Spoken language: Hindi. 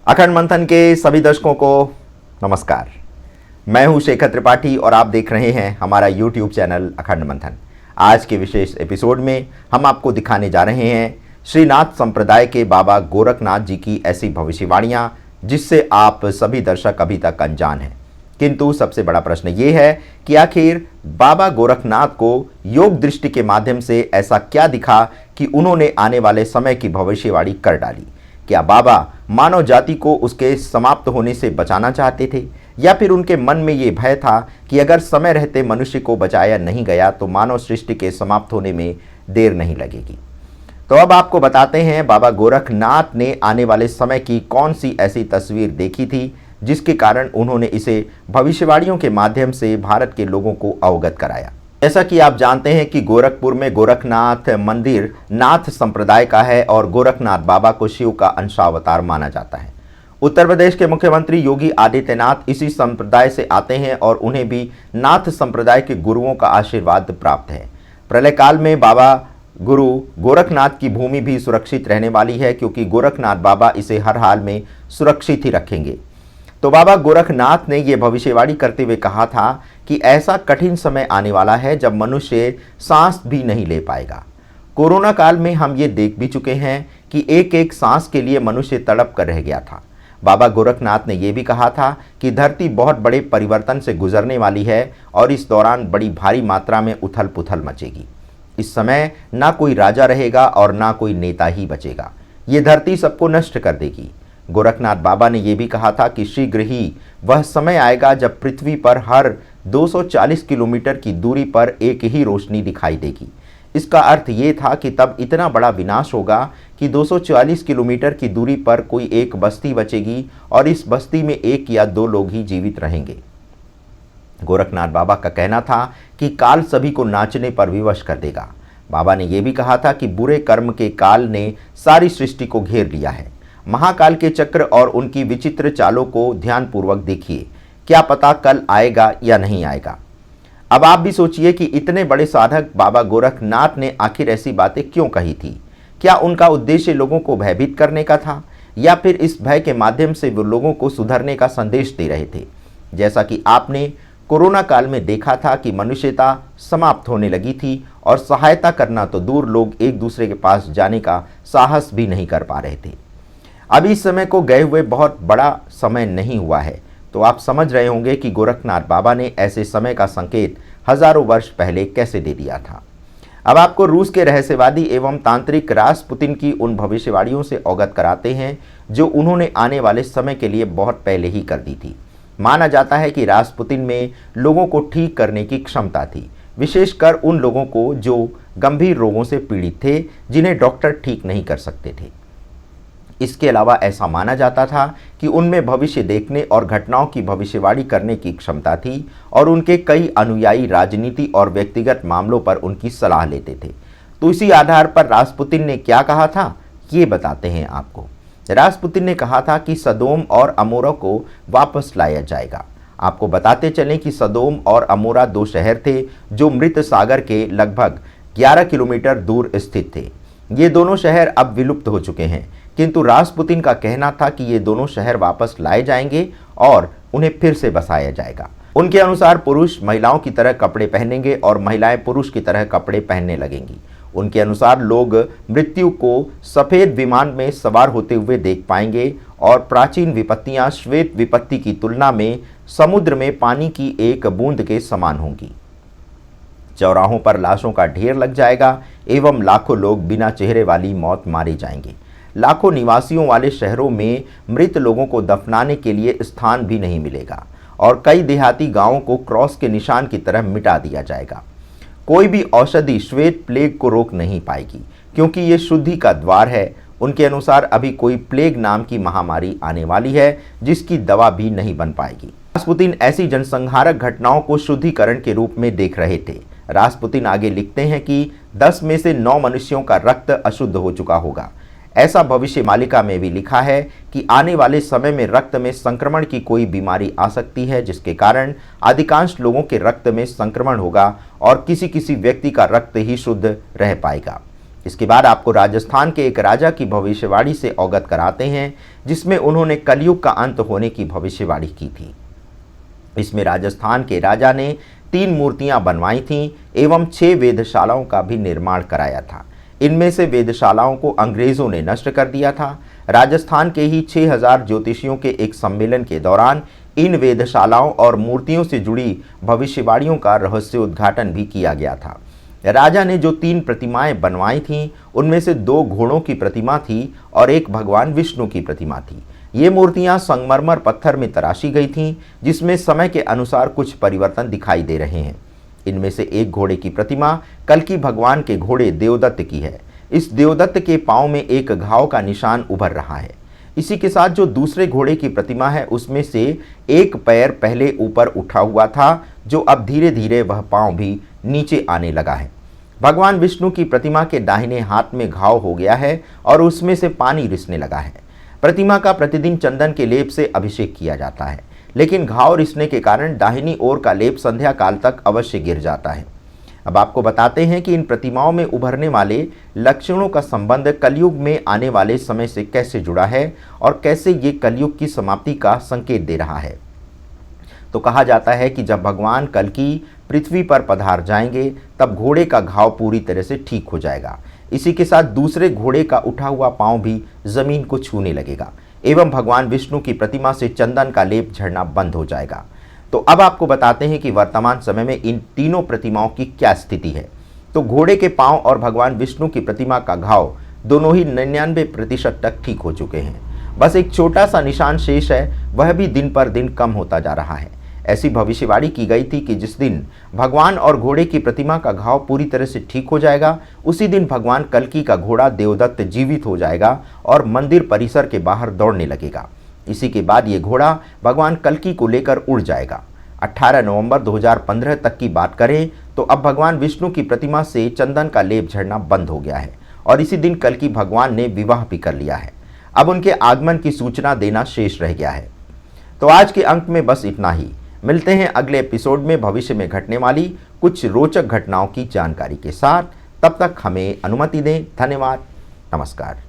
अखंड मंथन के सभी दर्शकों को नमस्कार। मैं हूं शेखर त्रिपाठी और आप देख रहे हैं हमारा YouTube चैनल अखंड मंथन। आज के विशेष एपिसोड में हम आपको दिखाने जा रहे हैं श्रीनाथ संप्रदाय के बाबा गोरखनाथ जी की ऐसी भविष्यवाणियां जिससे आप सभी दर्शक अभी तक अनजान हैं। किंतु सबसे बड़ा प्रश्न ये है कि आखिर बाबा गोरखनाथ को योग दृष्टि के माध्यम से ऐसा क्या दिखा कि उन्होंने आने वाले समय की भविष्यवाणी कर डाली। क्या बाबा मानव जाति को उसके समाप्त होने से बचाना चाहते थे, या फिर उनके मन में ये भय था कि अगर समय रहते मनुष्य को बचाया नहीं गया तो मानव सृष्टि के समाप्त होने में देर नहीं लगेगी। तो अब आपको बताते हैं बाबा गोरखनाथ ने आने वाले समय की कौन सी ऐसी तस्वीर देखी थी जिसके कारण उन्होंने इसे भविष्यवाणियों के माध्यम से भारत के लोगों को अवगत कराया। जैसा कि आप जानते हैं कि गोरखपुर में गोरखनाथ मंदिर नाथ संप्रदाय का है और गोरखनाथ बाबा को शिव का अंशावतार माना जाता है। उत्तर प्रदेश के मुख्यमंत्री योगी आदित्यनाथ इसी संप्रदाय से आते हैं और उन्हें भी नाथ संप्रदाय के गुरुओं का आशीर्वाद प्राप्त है। प्रलय काल में बाबा गुरु गोरखनाथ की भूमि भी सुरक्षित रहने वाली है, क्योंकि गोरखनाथ बाबा इसे हर हाल में सुरक्षित ही रखेंगे। तो बाबा गोरखनाथ ने यह भविष्यवाणी करते हुए कहा था कि ऐसा कठिन समय आने वाला है जब मनुष्य सांस भी नहीं ले पाएगा। कोरोना काल में हम ये देख भी चुके हैं कि एक एक सांस के लिए मनुष्य तड़प कर रह गया था। बाबा गोरखनाथ ने यह भी कहा था कि धरती बहुत बड़े परिवर्तन से गुजरने वाली है और इस दौरान बड़ी भारी मात्रा में उथल पुथल मचेगी। इस समय ना कोई राजा रहेगा और ना कोई नेता ही बचेगा। ये धरती सबको नष्ट कर देगी। गोरखनाथ बाबा ने यह भी कहा था कि शीघ्र ही वह समय आएगा जब पृथ्वी पर हर 240 किलोमीटर की दूरी पर एक ही रोशनी दिखाई देगी। इसका अर्थ ये था कि तब इतना बड़ा विनाश होगा कि 240 किलोमीटर की दूरी पर कोई एक बस्ती बचेगी और इस बस्ती में एक या दो लोग ही जीवित रहेंगे। गोरखनाथ बाबा का कहना था कि काल सभी को नाचने पर विवश कर देगा। बाबा ने यह भी कहा था कि बुरे कर्म के काल ने सारी सृष्टि को घेर लिया है। महाकाल के चक्र और उनकी विचित्र चालों को ध्यानपूर्वक देखिए, क्या पता कल आएगा या नहीं आएगा। अब आप भी सोचिए कि इतने बड़े साधक बाबा गोरखनाथ ने आखिर ऐसी बातें क्यों कही थी। क्या उनका उद्देश्य लोगों को भयभीत करने का था, या फिर इस भय के माध्यम से वो लोगों को सुधरने का संदेश दे रहे थे। जैसा कि आपने कोरोना काल में देखा था कि मनुष्यता समाप्त होने लगी थी और सहायता करना तो दूर, लोग एक दूसरे के पास जाने का साहस भी नहीं कर पा रहे थे। अभी इस समय को गए हुए बहुत बड़ा समय नहीं हुआ है, तो आप समझ रहे होंगे कि गोरखनाथ बाबा ने ऐसे समय का संकेत हजारों वर्ष पहले कैसे दे दिया था। अब आपको रूस के रहस्यवादी एवं तांत्रिक रासपुतिन की उन भविष्यवाणियों से अवगत कराते हैं जो उन्होंने आने वाले समय के लिए बहुत पहले ही कर दी थी। माना जाता है कि रासपुतिन में लोगों को ठीक करने की क्षमता थी, विशेषकर उन लोगों को जो गंभीर रोगों से पीड़ित थे जिन्हें डॉक्टर ठीक नहीं कर सकते थे। इसके अलावा ऐसा माना जाता था कि उनमें भविष्य देखने और घटनाओं की भविष्यवाणी करने की क्षमता थी और उनके कई अनुयायी राजनीति और व्यक्तिगत मामलों पर उनकी सलाह लेते थे। तो इसी आधार पर रासपुतिन ने क्या कहा था, ये बताते हैं आपको। रासपुतिन ने कहा था कि सदोम और अमोरा को वापस लाया जाएगा। आपको बताते चलें कि सदोम और अमोरा दो शहर थे जो मृत सागर के लगभग 11 किलोमीटर दूर स्थित थे। ये दोनों शहर अब विलुप्त हो चुके हैं, किंतु रासपुतिन का कहना था कि ये दोनों शहर वापस लाए जाएंगे और उन्हें फिर से बसाया जाएगा। उनके अनुसार पुरुष महिलाओं की तरह कपड़े पहनेंगे और महिलाएं पुरुष की तरह कपड़े पहनने लगेंगी। उनके अनुसार लोग मृत्यु को सफ़ेद विमान में सवार होते हुए देख पाएंगे और प्राचीन विपत्तियां श्वेत विपत्ति की तुलना में समुद्र में पानी की एक बूंद के समान होंगी। चौराहों पर लाशों का ढेर लग जाएगा एवं लाखों लोग बिना चेहरे वाली मौत मारे जाएंगे। लाखों निवासियों वाले शहरों में मृत लोगों को दफनाने के लिए स्थान भी नहीं मिलेगा और कई देहाती गांवों को क्रॉस के निशान की तरह मिटा दिया जाएगा। कोई भी औषधि श्वेत प्लेग को रोक नहीं पाएगी, क्योंकि ये शुद्धि का द्वार है। उनके अनुसार अभी कोई प्लेग नाम की महामारी आने वाली है जिसकी दवा भी नहीं बन पाएगी। रासपुतिन ऐसी जनसंहारक घटनाओं को शुद्धिकरण के रूप में देख रहे थे। रासपुतिन आगे लिखते हैं कि 10 में से 9 मनुष्यों का रक्त अशुद्ध हो चुका होगा। ऐसा भविष्य मालिका में भी लिखा है कि आने वाले समय में रक्त में संक्रमण की कोई बीमारी आ सकती है, जिसके कारण अधिकांश लोगों के रक्त में संक्रमण होगा और किसी किसी व्यक्ति का रक्त ही शुद्ध रह पाएगा। इसके बाद आपको राजस्थान के एक राजा की भविष्यवाणी से अवगत कराते हैं, जिसमें उन्होंने कलयुग का अंत होने की भविष्यवाणी की थी। इसमें राजस्थान के राजा ने 3 मूर्तियां बनवाई थीं एवं 6 वेधशालाओं का भी निर्माण कराया था। इनमें से वेधशालाओं को अंग्रेजों ने नष्ट कर दिया था। राजस्थान के ही 6000 ज्योतिषियों के एक सम्मेलन के दौरान इन वेधशालाओं और मूर्तियों से जुड़ी भविष्यवाणियों का रहस्य उद्घाटन भी किया गया था। राजा ने जो 3 प्रतिमाएं बनवाई थीं, उनमें से 2 घोड़ों की प्रतिमा थी और एक भगवान विष्णु की प्रतिमा थी। ये मूर्तियां संगमरमर पत्थर में तराशी गई थीं, जिसमें समय के अनुसार कुछ परिवर्तन दिखाई दे रहे हैं। इनमें से एक घोड़े की प्रतिमा कल्कि भगवान के घोड़े देवदत्त की है। इस देवदत्त के पांव में एक घाव का निशान उभर रहा है। इसी के साथ जो दूसरे घोड़े की प्रतिमा है, उसमें से एक पैर पहले ऊपर उठा हुआ था, जो अब धीरे धीरे वह पांव भी नीचे आने लगा है। भगवान विष्णु की प्रतिमा के दाहिने हाथ में घाव हो गया है और उसमें से पानी रिसने लगा है। प्रतिमा का प्रतिदिन चंदन के लेप से अभिषेक किया जाता है, लेकिन घाव रिसने के कारण दाहिनी ओर का लेप संध्या काल तक अवश्य गिर जाता है। अब आपको बताते हैं कि इन प्रतिमाओं में उभरने वाले लक्षणों का संबंध कलयुग में आने वाले समय से कैसे जुड़ा है और कैसे ये कलयुग की समाप्ति का संकेत दे रहा है। तो कहा जाता है कि जब भगवान कल्कि पृथ्वी पर पधार जाएंगे, तब घोड़े का घाव पूरी तरह से ठीक हो जाएगा। इसी के साथ दूसरे घोड़े का उठा हुआ पांव भी जमीन को छूने लगेगा एवं भगवान विष्णु की प्रतिमा से चंदन का लेप झड़ना बंद हो जाएगा। तो अब आपको बताते हैं कि वर्तमान समय में इन तीनों प्रतिमाओं की क्या स्थिति है। तो घोड़े के पांव और भगवान विष्णु की प्रतिमा का घाव दोनों ही 99% तक ठीक हो चुके हैं। बस एक छोटा सा निशान शेष है, वह भी दिन पर दिन कम होता जा रहा है। ऐसी भविष्यवाणी की गई थी कि जिस दिन भगवान और घोड़े की प्रतिमा का घाव पूरी तरह से ठीक हो जाएगा, उसी दिन भगवान कल्कि का घोड़ा देवदत्त जीवित हो जाएगा और मंदिर परिसर के बाहर दौड़ने लगेगा। इसी के बाद ये घोड़ा भगवान कल्कि को लेकर उड़ जाएगा। 18 नवंबर 2015 तक की बात करें तो अब भगवान विष्णु की प्रतिमा से चंदन का लेप झड़ना बंद हो गया है और इसी दिन कल्कि भगवान ने विवाह भी कर लिया है। अब उनके आगमन की सूचना देना शेष रह गया है। तो आज के अंक में बस इतना ही। मिलते हैं अगले एपिसोड में भविष्य में घटने वाली कुछ रोचक घटनाओं की जानकारी के साथ। तब तक हमें अनुमति दें। धन्यवाद। नमस्कार।